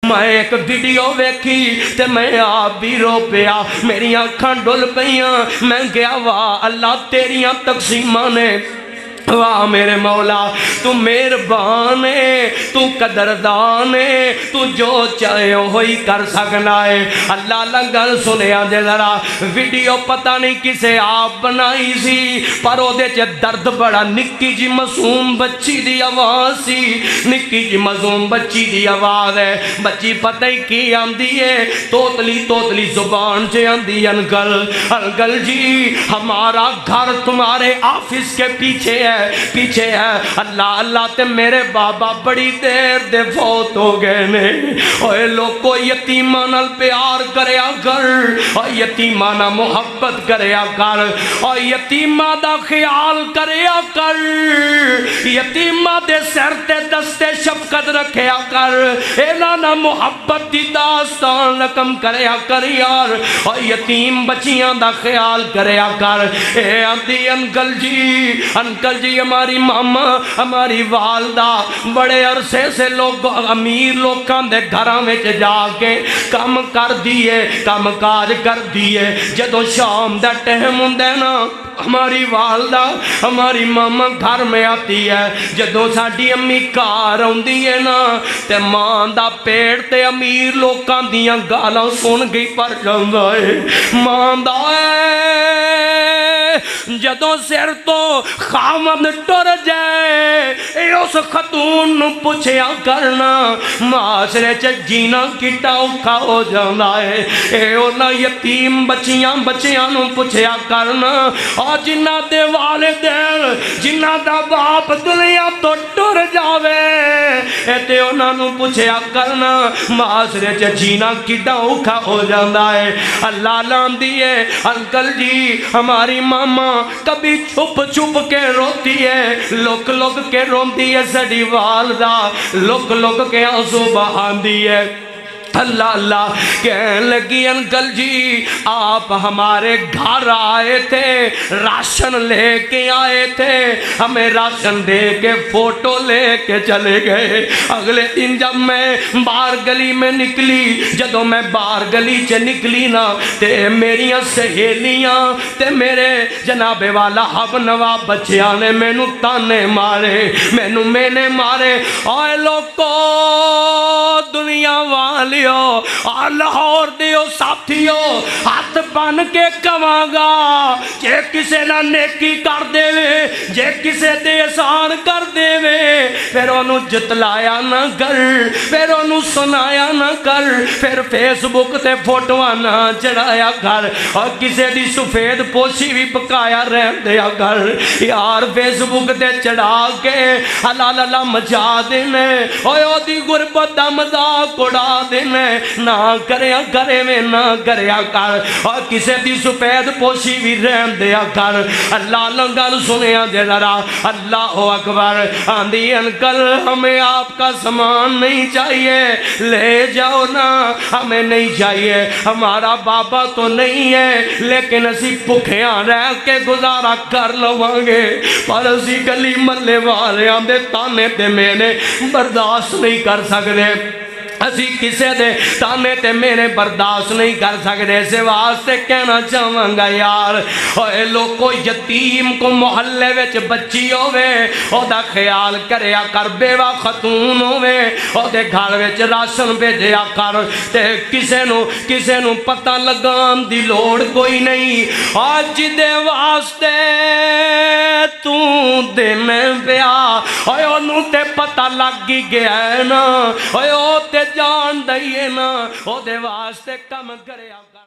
میں ایک ویڈیو ویکھی تے میں آپ بھی رو پیا، میری آنکھاں ڈل پیاں، میں گیا واہ اللہ تیریاں تقسیماں نے، واہ میرے مولا تو مہربان ہے، تو قدردان ہے، تو جو چاہے وہی کر سکنا ہے۔ اللہ اللہ گل سنیا جے ذرا، ویڈیو پتہ نہیں کسے آپ بنائی سی، پر او دے چ درد بڑا، نکی جی معصوم بچی دی آواز سی، نکی جی معصوم بچی دی آواز ہے، بچی پتہ ہی کی آندی ہے، توتلی توتلی زبان سے آندی، انکل جی ہمارا گھر تمہارے آفس کے پیچھے ہے، پیچھے ہے۔ اللہ اللہ تے میرے بابا بڑی دیر دے فوت ہو گئے نے، اوے لوگو یتیماں نال پیار کریا کر، اور یتیماں نال محبت کریا کر، اور یتیماں دا خیال کریا کر، یتیماں دے سر تے دستے شفقت رکھیا کر، اینا نہ محبت دی داستان رقم کریا کر یار، اور یتیم بچیاں دا خیال کریا کر۔ اے آندی انکل جی ہماری ماما ہماری والدہ بڑے عرصے سے لوگ امیر لوگاں دے گھراں وچ جا کے کام کر دیے، کام کاج کر دیے، جدوں شام دا ٹائم ہوندا نا ہماری والدہ ہماری ماما گھر میں آتی ہے، جدوں ساڈی امی گھر آندی ہے نا تے ماں دا پیٹ تے امیر لوکاں دیاں گالاں سن گئی پر جاندا ہے، ماں دا جدوں سر تو خامد ٹر جائے، اے اس خاتون نو پوچھیا کرنا معاشرے چ جینا کتا اوکھا ہو جاندا ہے، اے اونا یتیم بچیاں نو پوچھیا کرنا، اور جنہ دے والدین جنہ دا باپ دنیا تو ٹر جاوے، اے تے اونا نو پوچھیا کرنا معاشرے چ جینا کتا اوکھا ہو جاندا ہے۔ اللہ لاندی ہے انکل جی ہماری ماما کبھی چھپ چھپ کے روتی ہے، لک لک کے روندی ہے، سڑی والدہ لک لک کے آنسو بہاندی ہے۔ اللہ اللہ کہنے لگی انکل جی آپ ہمارے گھر آئے تھے، راشن لے کے آئے تھے، ہمیں راشن دے کے فوٹو لے کے چلے گئے، اگلے دن جب میں باہر گلی میں نکلی، جدوں میں باہر گلی چ نکلی نا تے میریاں سہیلیاں تے میرے جناب والا حب نوا بچیاں نے مینوں تانے مارے، مینوں مینے مارے، اوے لوکو دنیا والی اور لاہور دیو ساتھیو ہاتھ بن کے کہواں گا، جے کسے نہ نیکی کر دے وے، جے کسے دے احسان کر دے وے، پھر انہوں جتلایا نہ کر، پھر انہوں سنایا نہ کر، پھر فیس بک تے فوٹوان نہ چڑھایا کر، اور کسے دی سفید پوشی بھی پکایا رہن دیا کر، یار فیس بک تے چڑھا کے حلال اللہ مچا دینے، اوہ دی غربت دا مذاق اڑا دینے، نہ کریا کرے میں نہ کریا کر، اور کسے دی سفید پوشی بھی رہن دیا کر۔ اللہ لنگل سنیا دے ذرا، اللہ اکبر آندھی انکل ہمیں آپ کا سامان نہیں چاہیے، لے جاؤ نا، ہمیں نہیں چاہیے، ہمارا بابا تو نہیں ہے لیکن اسی بھکھیاں رہ کے گزارا کر لوانگے، پر اسی گلی ملے والے آندے تانے تے میں نے برداشت نہیں کر سکتے، اسی کسے دے تانے تے میرے برداشت نہیں کر سکتے، اسے واسطے کہنا چاہواں گا یار اوے لوگو یتیم کو محلے وچ بچی ہووے او دا خیال کریا کر، بیوہ خاتون ہووے او دے گھر وچ راشن بھیجیا کر، تے کسے نو پتہ لگان دی لوڑ کوئی نہیں، آج دے واسطے تو دن پیا اوے انہوں تے پتہ لگ ہی گیا ہے نا، اوے او تے جان دئیے نا او دے واسطے کم کریا کر۔